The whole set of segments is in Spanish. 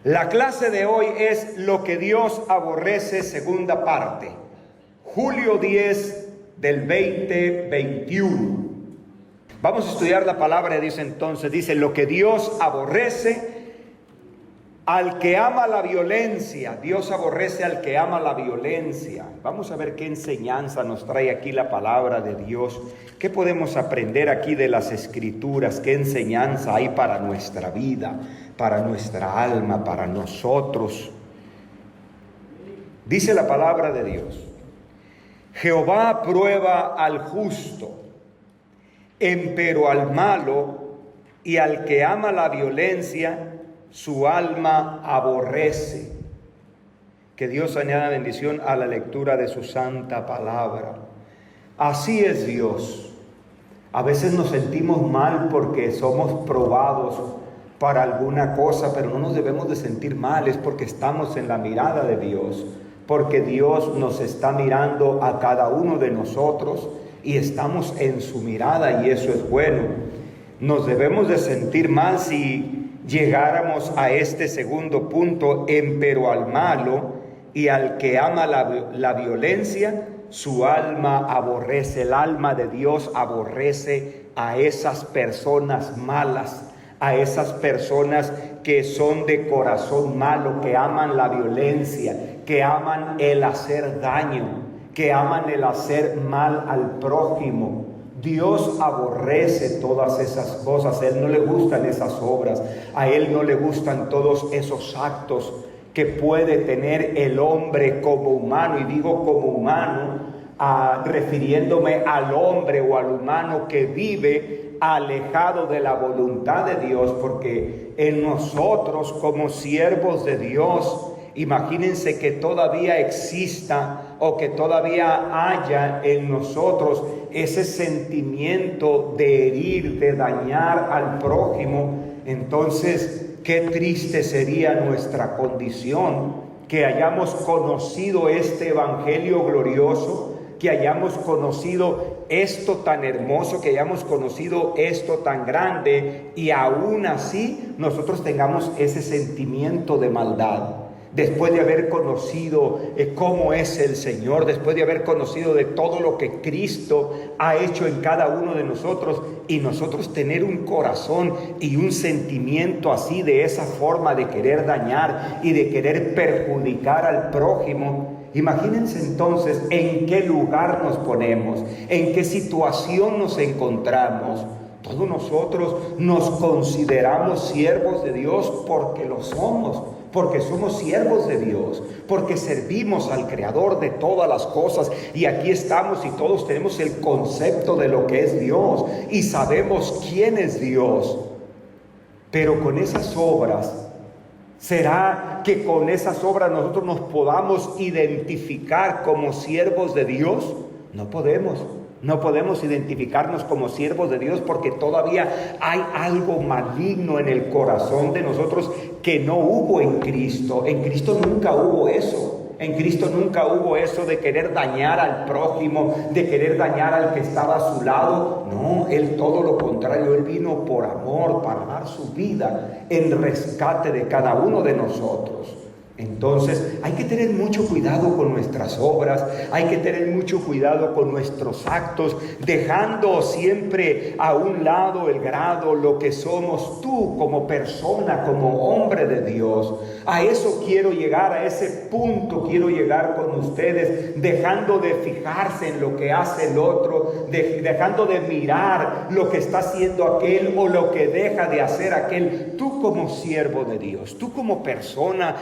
La clase de hoy es lo que Dios aborrece, segunda parte. Julio 10 del 2021. Vamos a estudiar la palabra de Dios entonces. Dice, lo que Dios aborrece al que ama la violencia. Dios aborrece al que ama la violencia. Vamos a ver qué enseñanza nos trae aquí la palabra de Dios. ¿Qué podemos aprender aquí de las Escrituras? ¿Qué enseñanza hay para nuestra vida, para nuestra alma, para nosotros? Dice la palabra de Dios: Jehová aprueba al justo, empero al malo y al que ama la violencia, su alma aborrece. Que Dios añada bendición a la lectura de su santa palabra. Así es Dios. A veces nos sentimos mal porque somos probados para alguna cosa, pero no nos debemos de sentir mal, es porque estamos en la mirada de Dios, porque Dios nos está mirando a cada uno de nosotros y estamos en su mirada, y eso es bueno. Nos debemos de sentir mal si llegáramos a este segundo punto, empero al malo y al que ama la violencia, su alma aborrece. El alma de Dios aborrece a esas personas malas, a esas personas que son de corazón malo, que aman la violencia, que aman el hacer daño, que aman el hacer mal al prójimo. Dios aborrece todas esas cosas. A Él no le gustan esas obras, a Él no le gustan todos esos actos que puede tener el hombre como humano. Y digo como humano, refiriéndome al hombre o al humano que vive alejado de la voluntad de Dios, porque en nosotros como siervos de Dios, imagínense que todavía exista o que todavía haya en nosotros ese sentimiento de herir, de dañar al prójimo. Entonces, qué triste sería nuestra condición, que hayamos conocido este evangelio glorioso, que hayamos conocido esto tan hermoso, que hayamos conocido esto tan grande, y aún así nosotros tengamos ese sentimiento de maldad. Después de haber conocido cómo es el Señor, después de haber conocido de todo lo que Cristo ha hecho en cada uno de nosotros, y nosotros tener un corazón y un sentimiento así, de esa forma, de querer dañar y de querer perjudicar al prójimo. Imagínense entonces en qué lugar nos ponemos, en qué situación nos encontramos. Todos nosotros nos consideramos siervos de Dios porque lo somos, porque somos siervos de Dios, porque servimos al Creador de todas las cosas, y aquí estamos y todos tenemos el concepto de lo que es Dios y sabemos quién es Dios. Pero con esas obras, ¿será que con esas obras nosotros nos podamos identificar como siervos de Dios? No podemos. No podemos identificarnos como siervos de Dios, porque todavía hay algo maligno en el corazón de nosotros que no hubo en Cristo. En Cristo nunca hubo eso. En Cristo nunca hubo eso de querer dañar al prójimo, de querer dañar al que estaba a su lado. No, Él todo lo contrario. Él vino por amor, para dar su vida en rescate de cada uno de nosotros. Entonces hay que tener mucho cuidado con nuestras obras, hay que tener mucho cuidado con nuestros actos, dejando siempre a un lado el grado, lo que somos tú como persona, como hombre de Dios. A eso quiero llegar, a ese punto quiero llegar con ustedes, dejando de fijarse en lo que hace el otro, dejando de mirar lo que está haciendo aquel o lo que deja de hacer aquel. Tú como siervo de Dios, tú como persona,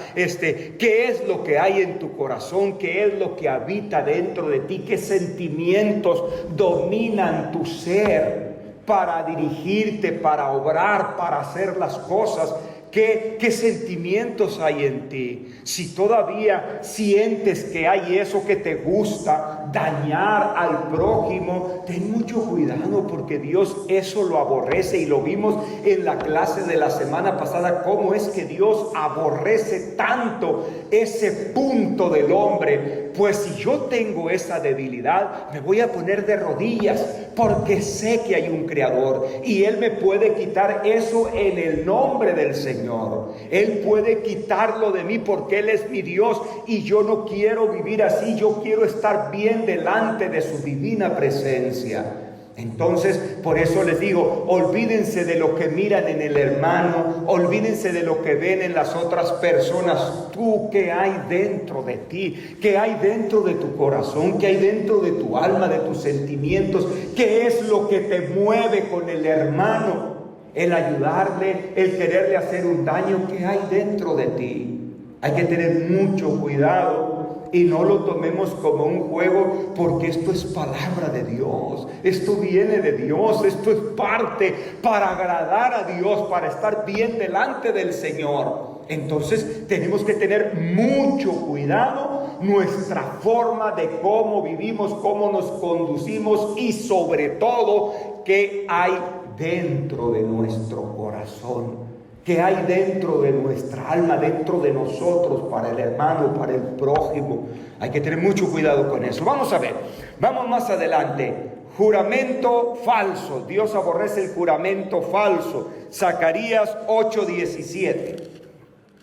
¿qué es lo que hay en tu corazón? ¿Qué es lo que habita dentro de ti? ¿Qué sentimientos dominan tu ser para dirigirte, para obrar, para hacer las cosas? ¿Qué sentimientos hay en ti? Si todavía sientes que hay eso que te gusta, dañar al prójimo, ten mucho cuidado, porque Dios eso lo aborrece, y lo vimos en la clase de la semana pasada, cómo es que Dios aborrece tanto ese punto del hombre. Pues si yo tengo esa debilidad, me voy a poner de rodillas, porque sé que hay un Creador y Él me puede quitar eso en el nombre del Señor. Señor. Él puede quitarlo de mí porque Él es mi Dios y yo no quiero vivir así. Yo quiero estar bien delante de su divina presencia. Entonces, por eso les digo, olvídense de lo que miran en el hermano, olvídense de lo que ven en las otras personas. Tú, ¿qué hay dentro de ti? ¿Qué hay dentro de tu corazón? ¿Qué hay dentro de tu alma, de tus sentimientos? ¿Qué es lo que te mueve con el hermano? El ayudarle, el quererle hacer un daño. ¿Qué hay dentro de ti? Hay que tener mucho cuidado. Y no lo tomemos como un juego, porque esto es palabra de Dios. Esto viene de Dios. Esto es parte para agradar a Dios, para estar bien delante del Señor. Entonces tenemos que tener mucho cuidado nuestra forma de cómo vivimos, cómo nos conducimos y sobre todo qué hay dentro de nuestro corazón. ¿Qué hay dentro de nuestra alma, dentro de nosotros, para el hermano, para el prójimo? Hay que tener mucho cuidado con eso. Vamos a ver, vamos más adelante. Juramento falso. Dios aborrece el juramento falso. Zacarías 8:17.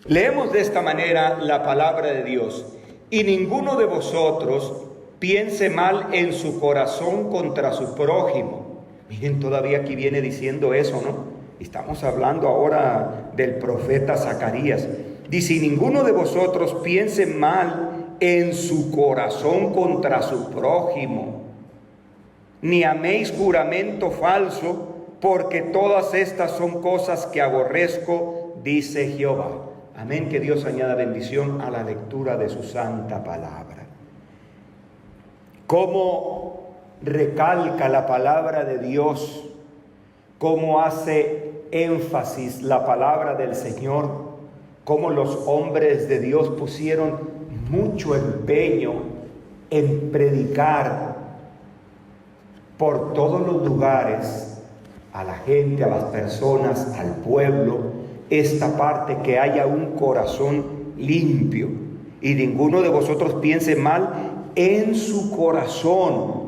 Leemos de esta manera la palabra de Dios. Y ninguno de vosotros piense mal en su corazón contra su prójimo. Miren, todavía aquí viene diciendo eso, ¿no? Estamos hablando ahora del profeta Zacarías. Dice, y ninguno de vosotros piense mal en su corazón contra su prójimo, ni améis juramento falso, porque todas estas son cosas que aborrezco, dice Jehová. Amén, que Dios añada bendición a la lectura de su santa palabra. ¿Cómo recalca la palabra de Dios? ¿Cómo hace énfasis la palabra del Señor? Cómo los hombres de Dios pusieron mucho empeño en predicar por todos los lugares a la gente, a las personas, al pueblo, esta parte, que haya un corazón limpio. Y ninguno de vosotros piense mal en su corazón,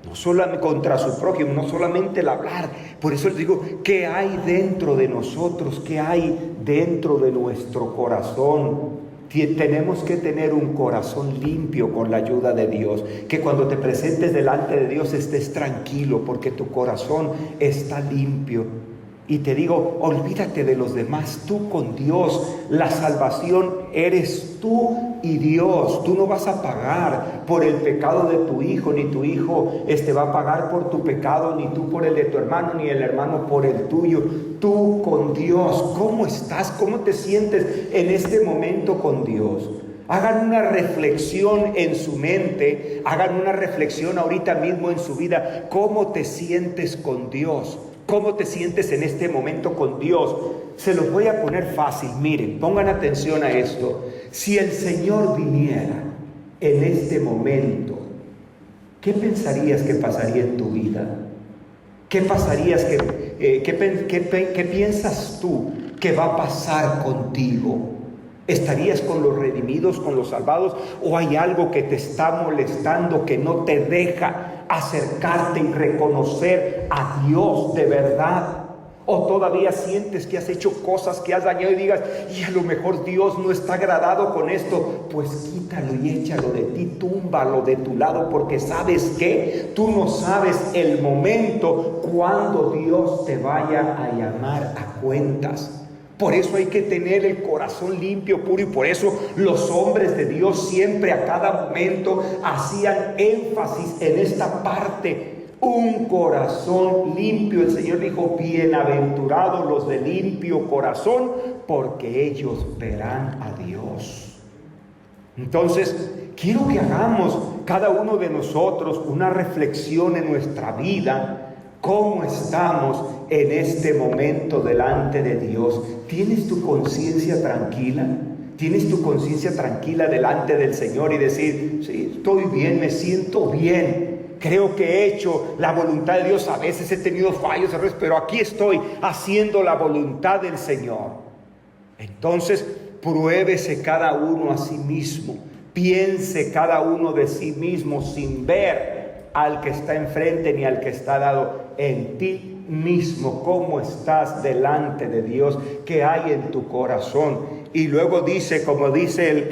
no solamente contra su prójimo, no solamente el hablar. Por eso les digo, ¿qué hay dentro de nosotros? ¿Qué hay dentro de nuestro corazón? Tenemos que tener un corazón limpio con la ayuda de Dios. Que cuando te presentes delante de Dios estés tranquilo, porque tu corazón está limpio. Y te digo, olvídate de los demás, tú con Dios. La salvación eres tú y Dios. Tú no vas a pagar por el pecado de tu hijo, ni tu hijo va a pagar por tu pecado, ni tú por el de tu hermano, ni el hermano por el tuyo. Tú con Dios. ¿Cómo estás? ¿Cómo te sientes en este momento con Dios? Hagan una reflexión en su mente, hagan una reflexión ahorita mismo en su vida. ¿Cómo te sientes con Dios? ¿Cómo te sientes en este momento con Dios? Se los voy a poner fácil. Miren, pongan atención a esto. Si el Señor viniera en este momento, ¿qué pensarías que pasaría en tu vida? ¿Qué pasarías qué piensas tú que va a pasar contigo? ¿Estarías con los redimidos, con los salvados? ¿O hay algo que te está molestando, que no te deja acercarte y reconocer a Dios de verdad? ¿O todavía sientes que has hecho cosas que has dañado y digas, y a lo mejor Dios no está agradado con esto? Pues quítalo y échalo de ti, túmbalo de tu lado, porque ¿sabes qué? Tú no sabes el momento cuando Dios te vaya a llamar a cuentas. Por eso hay que tener el corazón limpio, puro, y por eso los hombres de Dios siempre a cada momento hacían énfasis en esta parte. Un corazón limpio. El Señor dijo, bienaventurados los de limpio corazón, porque ellos verán a Dios. Entonces, quiero que hagamos cada uno de nosotros una reflexión en nuestra vida. ¿Cómo estamos en este momento delante de Dios? ¿Tienes tu conciencia tranquila? ¿Tienes tu conciencia tranquila delante del Señor y decir, sí, estoy bien, me siento bien? Creo que he hecho la voluntad de Dios. A veces he tenido fallos, errores, pero aquí estoy haciendo la voluntad del Señor. Entonces, pruébese cada uno a sí mismo. Piense cada uno de sí mismo sin ver al que está enfrente ni al que está al lado. En ti mismo, cómo estás delante de Dios, qué hay en tu corazón. Y luego dice, como dice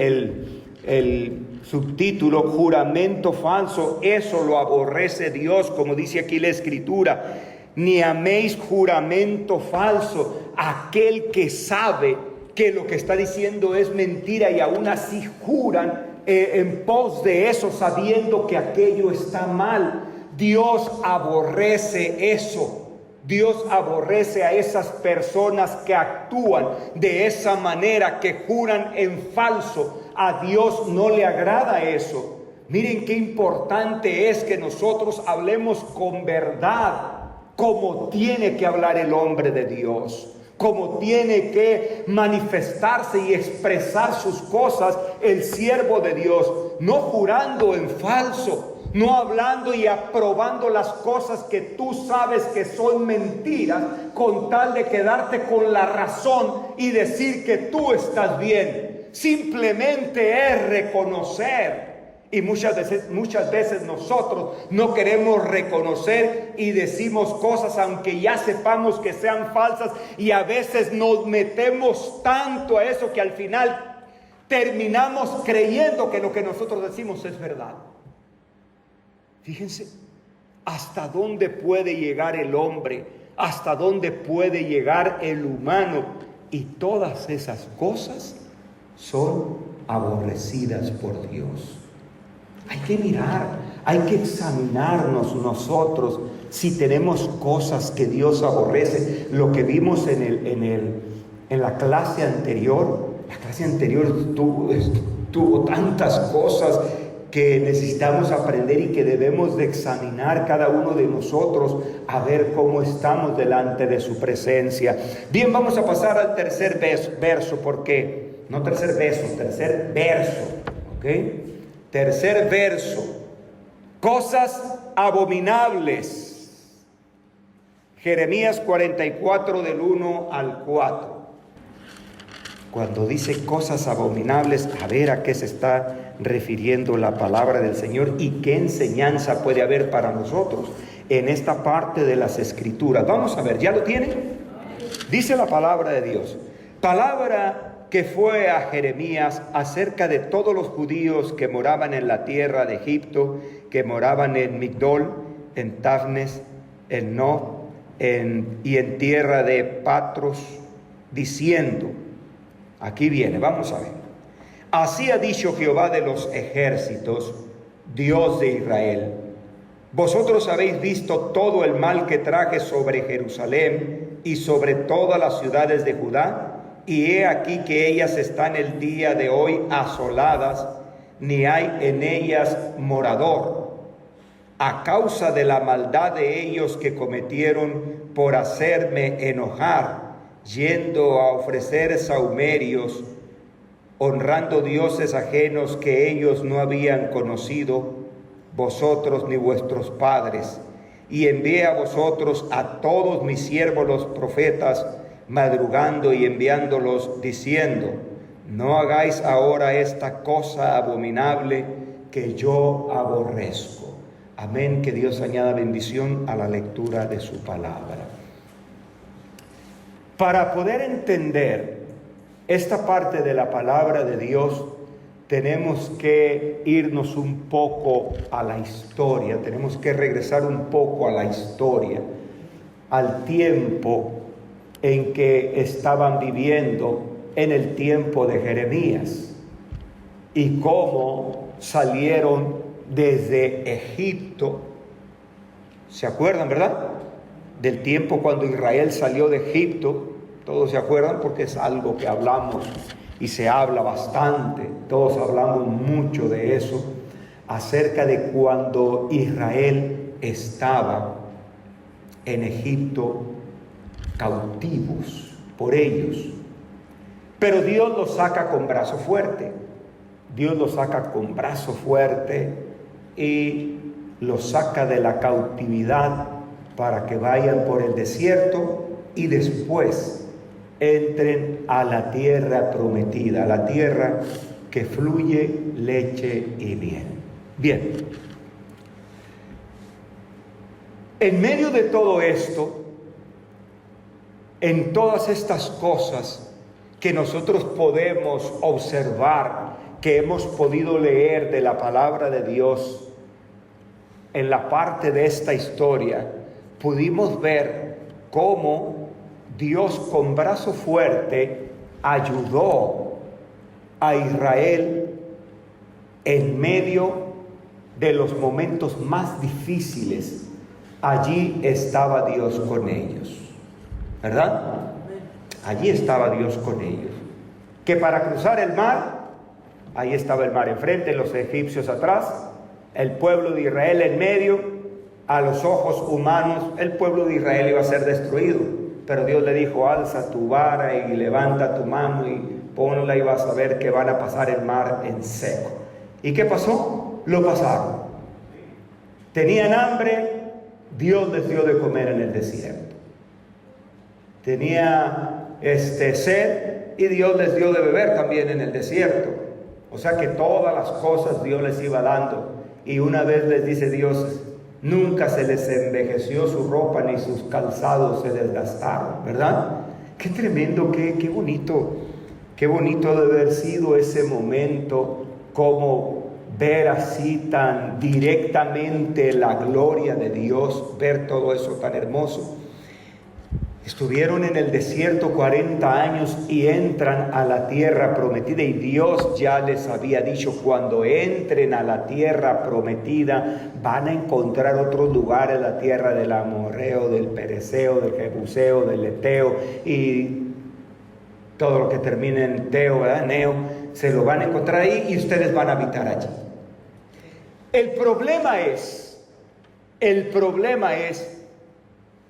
el subtítulo, juramento falso, eso lo aborrece Dios, como dice aquí la Escritura. Ni améis juramento falso, aquel que sabe que lo que está diciendo es mentira y aún así juran en pos de eso, sabiendo que aquello está mal. Dios aborrece eso. Dios aborrece a esas personas que actúan de esa manera, que juran en falso. A Dios no le agrada eso. Miren qué importante es que nosotros hablemos con verdad, como tiene que hablar el hombre de Dios, como tiene que manifestarse y expresar sus cosas el siervo de Dios, no jurando en falso, no hablando y aprobando las cosas que tú sabes que son mentiras, con tal de quedarte con la razón y decir que tú estás bien. Simplemente es reconocer. Y muchas veces nosotros no queremos reconocer y decimos cosas aunque ya sepamos que sean falsas, y a veces nos metemos tanto a eso que al final terminamos creyendo que lo que nosotros decimos es verdad. Fíjense hasta dónde puede llegar el hombre, hasta dónde puede llegar el humano, y todas esas cosas son aborrecidas por Dios. Hay que mirar, hay que examinarnos nosotros si tenemos cosas que Dios aborrece. Lo que vimos en la clase anterior, tuvo tantas cosas que necesitamos aprender y que debemos de examinar cada uno de nosotros a ver cómo estamos delante de su presencia. Bien, vamos a pasar al tercer verso, tercer verso, ¿ok? Tercer verso, cosas abominables. Jeremías 44 del 1 al 4. Cuando dice cosas abominables, a ver a qué se está refiriendo la palabra del Señor y qué enseñanza puede haber para nosotros en esta parte de las Escrituras. Vamos a ver, ¿ya lo tienen? Dice la palabra de Dios, palabra que fue a Jeremías acerca de todos los judíos que moraban en la tierra de Egipto, que moraban en Migdol, en Tafnes, en Nob, y en tierra de Patros, diciendo, aquí viene, vamos a ver, así ha dicho Jehová de los ejércitos, Dios de Israel, vosotros habéis visto todo el mal que traje sobre Jerusalén y sobre todas las ciudades de Judá, y he aquí que ellas están el día de hoy asoladas, ni hay en ellas morador, a causa de la maldad de ellos que cometieron por hacerme enojar, yendo a ofrecer sahumerios, honrando dioses ajenos que ellos no habían conocido, vosotros ni vuestros padres. Y envié a vosotros a todos mis siervos los profetas, madrugando y enviándolos, diciendo, no hagáis ahora esta cosa abominable que yo aborrezco. Amén. Que Dios añada bendición a la lectura de su palabra. Para poder entender esta parte de la palabra de Dios, tenemos que irnos un poco a la historia, tenemos que regresar un poco a la historia, al tiempo en que estaban viviendo en el tiempo de Jeremías y cómo salieron desde Egipto. ¿Se acuerdan, verdad? Del tiempo cuando Israel salió de Egipto. Todos se acuerdan porque es algo que hablamos y se habla bastante. Todos hablamos mucho de eso, acerca de cuando Israel estaba en Egipto, cautivos por ellos. Pero Dios los saca con brazo fuerte. Dios los saca con brazo fuerte y los saca de la cautividad para que vayan por el desierto y después entren a la tierra prometida, a la tierra que fluye leche y miel. Bien. En medio de todo esto, en todas estas cosas que nosotros podemos observar, que hemos podido leer de la palabra de Dios, en la parte de esta historia, pudimos ver cómo Dios con brazo fuerte ayudó a Israel en medio de los momentos más difíciles. Allí estaba Dios con ellos, ¿verdad? Allí estaba Dios con ellos. Que para cruzar el mar, ahí estaba el mar enfrente, los egipcios atrás, el pueblo de Israel en medio. A los ojos humanos, el pueblo de Israel iba a ser destruido, pero Dios le dijo: alza tu vara y levanta tu mano y ponla, y vas a ver que van a pasar el mar en seco. ¿Y qué pasó? Lo pasaron. Tenían hambre, Dios les dio de comer en el desierto. Tenía sed, y Dios les dio de beber también en el desierto. O sea que todas las cosas Dios les iba dando. Y una vez les dice Dios: nunca se les envejeció su ropa ni sus calzados se desgastaron, ¿verdad? Qué tremendo, qué bonito de haber sido ese momento, como ver así tan directamente la gloria de Dios, ver todo eso tan hermoso. Estuvieron en el desierto 40 años y entran a la tierra prometida, y Dios ya les había dicho: cuando entren a la tierra prometida van a encontrar otros lugares, la tierra del amorreo, del pereceo, del jebuseo, del eteo y todo lo que termine en teo, ¿verdad? Neo, se lo van a encontrar ahí y ustedes van a habitar allí. El problema es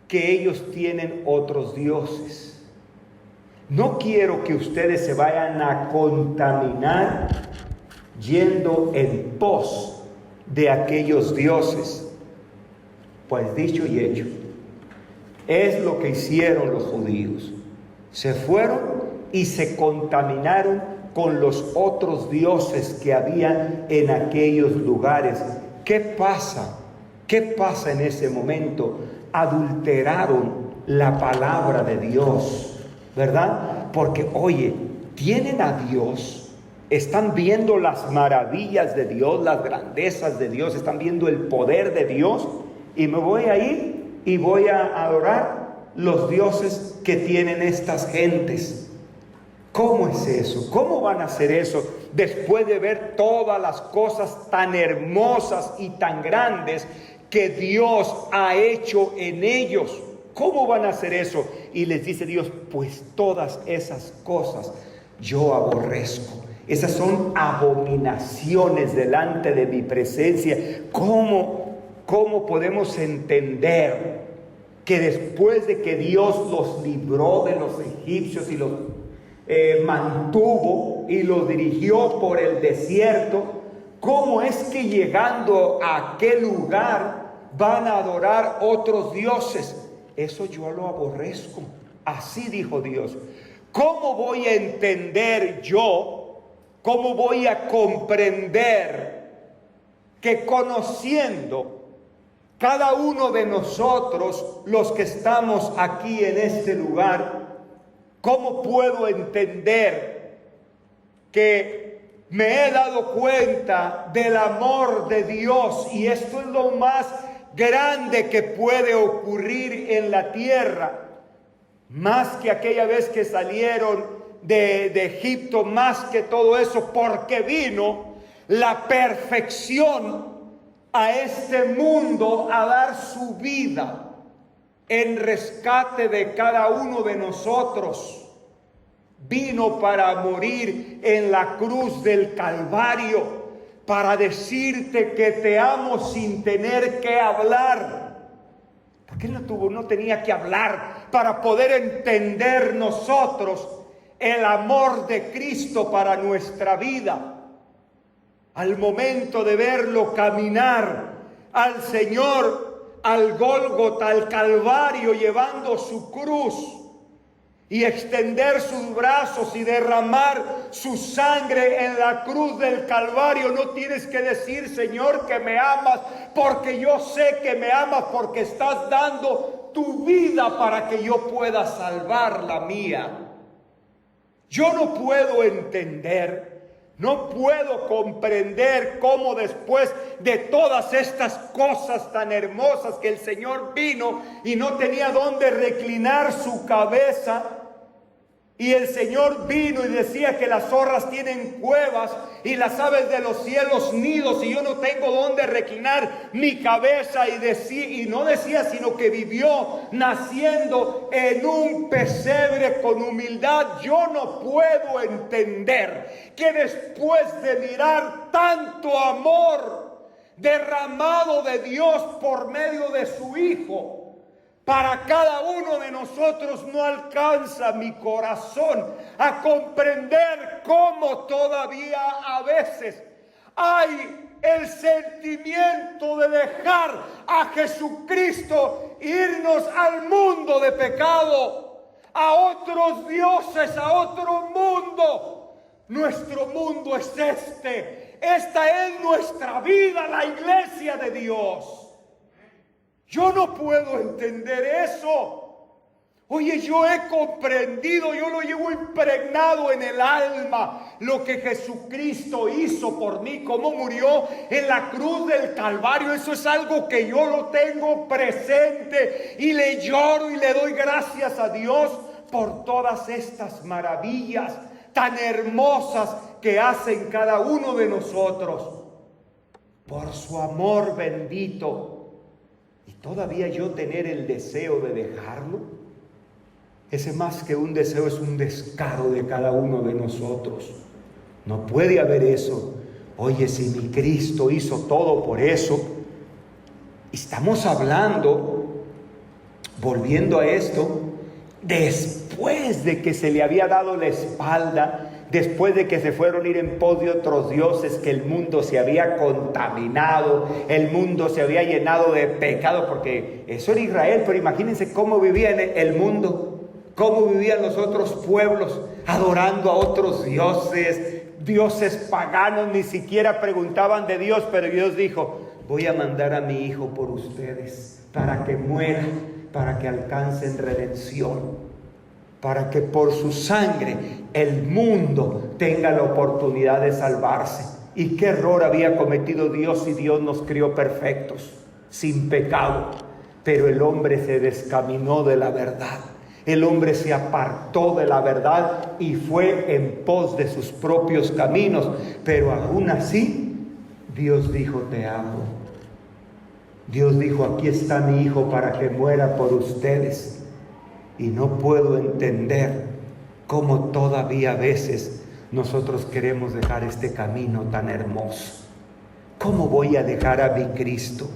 que ellos tienen otros dioses. No quiero que ustedes se vayan a contaminar yendo en pos de aquellos dioses. Pues dicho y hecho, es lo que hicieron los judíos. Se fueron y se contaminaron con los otros dioses que había en aquellos lugares. ¿Qué pasa? ¿Qué pasa en ese momento? Adulteraron la palabra de Dios, ¿verdad? Porque, oye, tienen a Dios, están viendo las maravillas de Dios, las grandezas de Dios, están viendo el poder de Dios, y me voy a ir y voy a adorar los dioses que tienen estas gentes. ¿Cómo es eso? ¿Cómo van a hacer eso después de ver todas las cosas tan hermosas y tan grandes que Dios ha hecho en ellos? ¿Cómo van a hacer eso? Y les dice Dios: pues todas esas cosas yo aborrezco. Esas son abominaciones delante de mi presencia. ¿Cómo podemos entender que después de que Dios los libró de los egipcios y los mantuvo y los dirigió por el desierto, cómo es que llegando a aquel lugar van a adorar otros dioses? Eso yo lo aborrezco. Así dijo Dios. ¿Cómo voy a entender yo? ¿Cómo voy a comprender que conociendo cada uno de nosotros, los que estamos aquí en este lugar, cómo puedo entender que me he dado cuenta del amor de Dios? Y esto es lo más grande que puede ocurrir en la tierra, más que aquella vez que salieron de Egipto, más que todo eso, porque vino la perfección a este mundo a dar su vida en rescate de cada uno de nosotros. Vino para morir en la cruz del Calvario, para decirte que te amo sin tener que hablar. Porque Él no tenía que hablar para poder entender nosotros el amor de Cristo para nuestra vida. Al momento de verlo caminar al Señor, al Gólgota, al Calvario, llevando su cruz, y extender sus brazos y derramar su sangre en la cruz del Calvario, no tienes que decir: Señor, que me amas, porque yo sé que me amas, porque estás dando tu vida para que yo pueda salvar la mía. Yo no puedo entender, no puedo comprender cómo después de todas estas cosas tan hermosas que el Señor vino y no tenía dónde reclinar su cabeza. Y el Señor vino y decía que las zorras tienen cuevas y las aves de los cielos nidos, y yo no tengo dónde reclinar mi cabeza. Y no decía, sino que vivió naciendo en un pesebre con humildad. Yo no puedo entender que después de mirar tanto amor derramado de Dios por medio de su Hijo, para cada uno de nosotros, no alcanza mi corazón a comprender cómo todavía a veces hay el sentimiento de dejar a Jesucristo, irnos al mundo de pecado, a otros dioses, a otro mundo. Nuestro mundo es esta es nuestra vida, la iglesia de Dios. Yo no puedo entender eso. Oye, yo he comprendido, yo lo llevo impregnado en el alma, lo que Jesucristo hizo por mí, cómo murió en la cruz del Calvario. Eso es algo que yo lo tengo presente y le lloro y le doy gracias a Dios por todas estas maravillas tan hermosas que hacen cada uno de nosotros, por su amor bendito. Y todavía yo tener el deseo de dejarlo, ese más que un deseo es un descaro de cada uno de nosotros. No puede haber eso. Oye, si mi Cristo hizo todo por eso, estamos hablando, volviendo a esto, después de que se le había dado la espalda, después de que se fueron a ir en pos de otros dioses, que el mundo se había contaminado, el mundo se había llenado de pecado, porque eso era Israel, pero imagínense cómo vivía el mundo, cómo vivían los otros pueblos, adorando a otros dioses, dioses paganos, ni siquiera preguntaban de Dios, pero Dios dijo, voy a mandar a mi Hijo por ustedes, para que muera, para que alcancen redención, para que por su sangre el mundo tenga la oportunidad de salvarse. Y qué error había cometido Dios, y Dios nos crió perfectos, sin pecado. Pero el hombre se descaminó de la verdad. El hombre se apartó de la verdad y fue en pos de sus propios caminos. Pero aún así, Dios dijo, te amo. Dios dijo, aquí está mi Hijo para que muera por ustedes. Y no puedo entender cómo todavía a veces nosotros queremos dejar este camino tan hermoso. ¿Cómo voy a dejar a mi Cristo?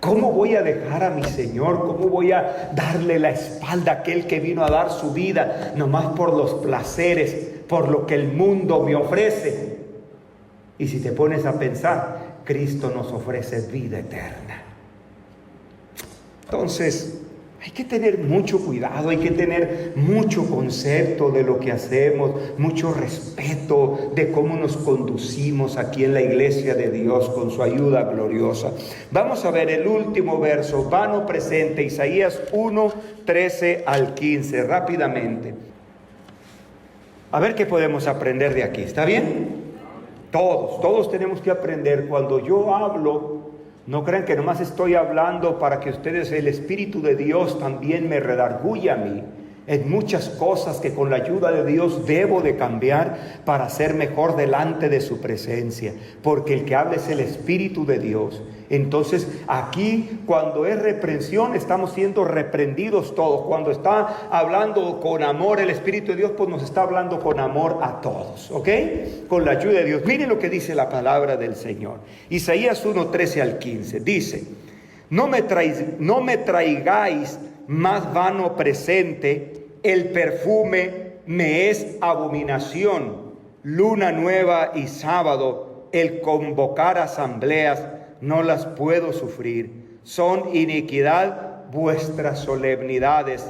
¿Cómo voy a dejar a mi Señor? ¿Cómo voy a darle la espalda a aquel que vino a dar su vida nomás por los placeres, por lo que el mundo me ofrece? Y si te pones a pensar, Cristo nos ofrece vida eterna. Entonces, hay que tener mucho cuidado, hay que tener mucho concepto de lo que hacemos, mucho respeto de cómo nos conducimos aquí en la iglesia de Dios con su ayuda gloriosa. Vamos a ver el último verso, vano presente, Isaías 1, 13 al 15, rápidamente. A ver qué podemos aprender de aquí, ¿está bien? Todos tenemos que aprender. Cuando yo hablo, no crean que nomás estoy hablando para que ustedes, el Espíritu de Dios también me redarguya a mí en muchas cosas que con la ayuda de Dios debo de cambiar para ser mejor delante de su presencia, porque el que habla es el Espíritu de Dios. Entonces aquí, cuando es reprensión, estamos siendo reprendidos todos. Cuando está hablando con amor el Espíritu de Dios, pues nos está hablando con amor a todos, ¿ok? Con la ayuda de Dios. Miren lo que dice la palabra del Señor. Isaías 1, 13 al 15. Dice, no me traigáis más vano presente, el perfume me es abominación. Luna nueva y sábado, el convocar asambleas, no las puedo sufrir. Son iniquidad vuestras solemnidades.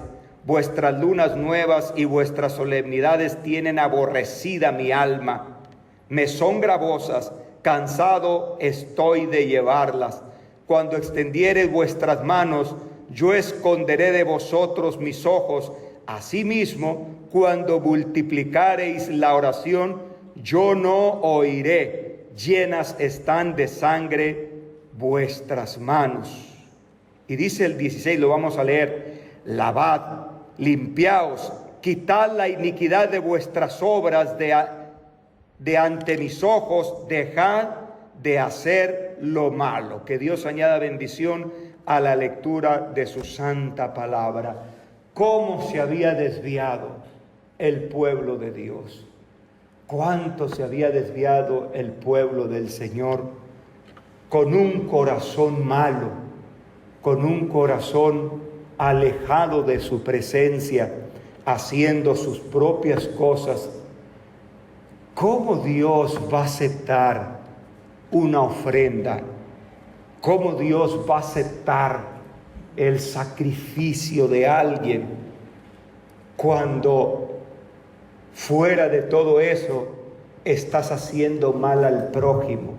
Vuestras lunas nuevas y vuestras solemnidades tienen aborrecida mi alma. Me son gravosas, cansado estoy de llevarlas. Cuando extendiereis vuestras manos, yo esconderé de vosotros mis ojos. Asimismo, cuando multiplicareis la oración, yo no oiré. Llenas están de sangre vuestras manos. Y dice el 16, lo vamos a leer: lavad, limpiaos, quitad la iniquidad de vuestras obras de ante mis ojos, dejad de hacer lo malo. Que Dios añada bendición a la lectura de su santa palabra. ¿Cómo se había desviado el pueblo de Dios? ¿Cuánto se había desviado el pueblo del Señor? Con un corazón malo, con un corazón alejado de su presencia, haciendo sus propias cosas. ¿Cómo Dios va a aceptar una ofrenda? ¿Cómo Dios va a aceptar el sacrificio de alguien cuando fuera de todo eso estás haciendo mal al prójimo?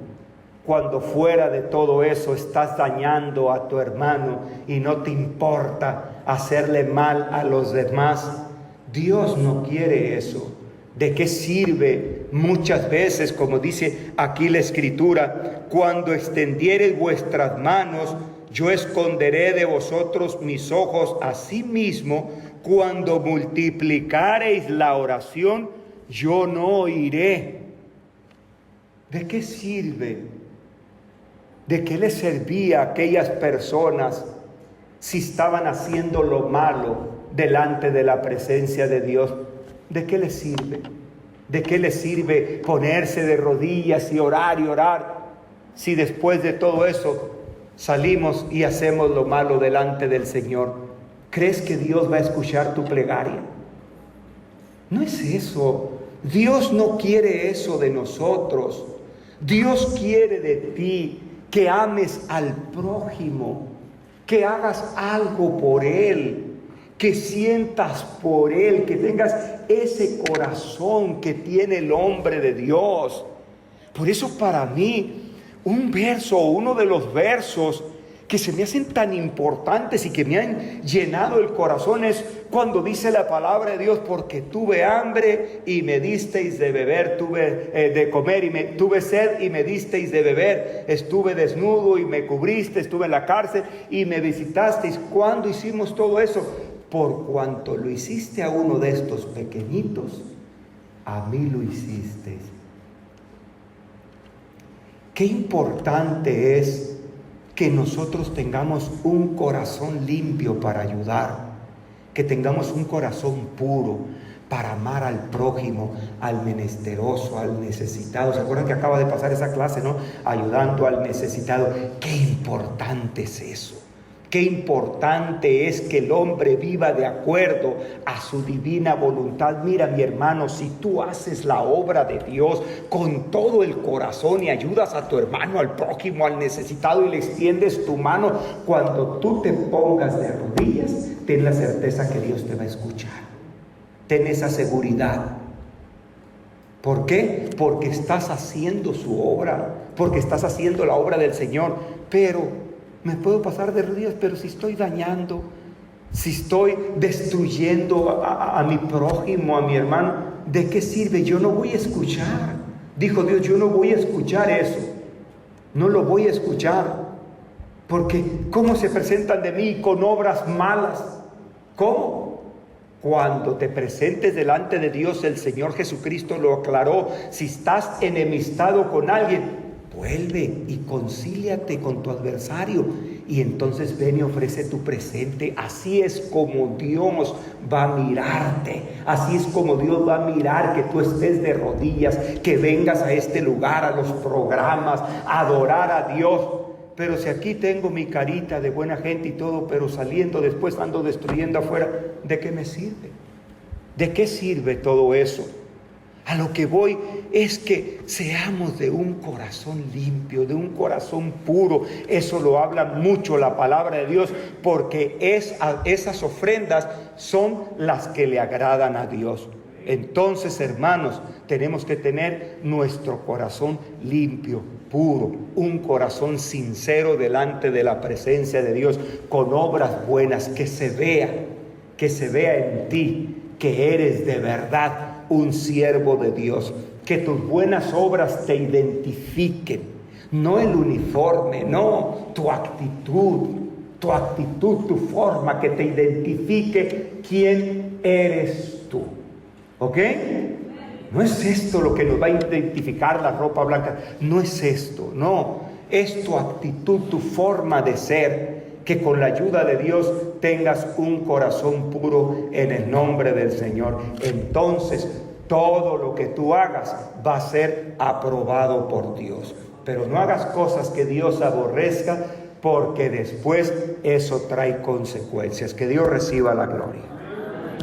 Cuando fuera de todo eso estás dañando a tu hermano y no te importa hacerle mal a los demás. Dios no quiere eso. ¿De qué sirve muchas veces, como dice aquí la Escritura, cuando extendiereis vuestras manos, yo esconderé de vosotros mis ojos? Asimismo, cuando multiplicareis la oración, yo no oiré. ¿De qué sirve? ¿De qué les servía a aquellas personas si estaban haciendo lo malo delante de la presencia de Dios? ¿De qué les sirve? ¿De qué les sirve ponerse de rodillas y orar, si después de todo eso salimos y hacemos lo malo delante del Señor? ¿Crees que Dios va a escuchar tu plegaria? No es eso. Dios no quiere eso de nosotros. Dios quiere de ti que ames al prójimo, que hagas algo por él, que sientas por él, que tengas ese corazón que tiene el hombre de Dios. Por eso para mí, uno de los versos que se me hacen tan importantes y que me han llenado el corazón es cuando dice la palabra de Dios: porque tuve hambre y me disteis de beber, tuve de comer y tuve sed y me disteis de beber, estuve desnudo y me cubriste, estuve en la cárcel y me visitasteis. ¿Cuándo hicimos todo eso? Por cuanto lo hiciste a uno de estos pequeñitos, a mí lo hicisteis. Qué importante es que nosotros tengamos un corazón limpio para ayudar, que tengamos un corazón puro para amar al prójimo, al menesteroso, al necesitado. ¿Se acuerdan que acaba de pasar esa clase, no? Ayudando al necesitado. Qué importante es eso. Qué importante es que el hombre viva de acuerdo a su divina voluntad. Mira, mi hermano, si tú haces la obra de Dios con todo el corazón y ayudas a tu hermano, al prójimo, al necesitado, y le extiendes tu mano, cuando tú te pongas de rodillas, ten la certeza que Dios te va a escuchar. Ten esa seguridad. ¿Por qué? Porque estás haciendo su obra, porque estás haciendo la obra del Señor. Pero me puedo pasar de rodillas, pero si estoy dañando, si estoy destruyendo a mi prójimo, a mi hermano, ¿de qué sirve? Yo no voy a escuchar. Dijo Dios: yo no voy a escuchar eso. No lo voy a escuchar. Porque ¿cómo se presentan de mí con obras malas? ¿Cómo? Cuando te presentes delante de Dios, el Señor Jesucristo lo aclaró. Si estás enemistado con alguien, vuelve y concíliate con tu adversario, y entonces ven y ofrece tu presente. Así es como Dios va a mirarte. Así es como Dios va a mirar que tú estés de rodillas, que vengas a este lugar, a los programas, a adorar a Dios. Pero si aquí tengo mi carita de buena gente y todo, pero saliendo después ando destruyendo afuera, ¿de qué me sirve? ¿De qué sirve todo eso? A lo que voy es que seamos de un corazón limpio, de un corazón puro. Eso lo habla mucho la palabra de Dios, porque esas ofrendas son las que le agradan a Dios. Entonces, hermanos, tenemos que tener nuestro corazón limpio, puro, un corazón sincero delante de la presencia de Dios, con obras buenas, que se vea en ti que eres de verdad un siervo de Dios, que tus buenas obras te identifiquen, no el uniforme, no tu actitud, tu forma, que te identifique quién eres tú. ¿Ok? No es esto lo que nos va a identificar la ropa blanca, no es esto, no, es tu actitud, tu forma de ser, que con la ayuda de Dios tengas un corazón puro en el nombre del Señor. Entonces, todo lo que tú hagas va a ser aprobado por Dios. Pero no hagas cosas que Dios aborrezca, porque después eso trae consecuencias. Que Dios reciba la gloria.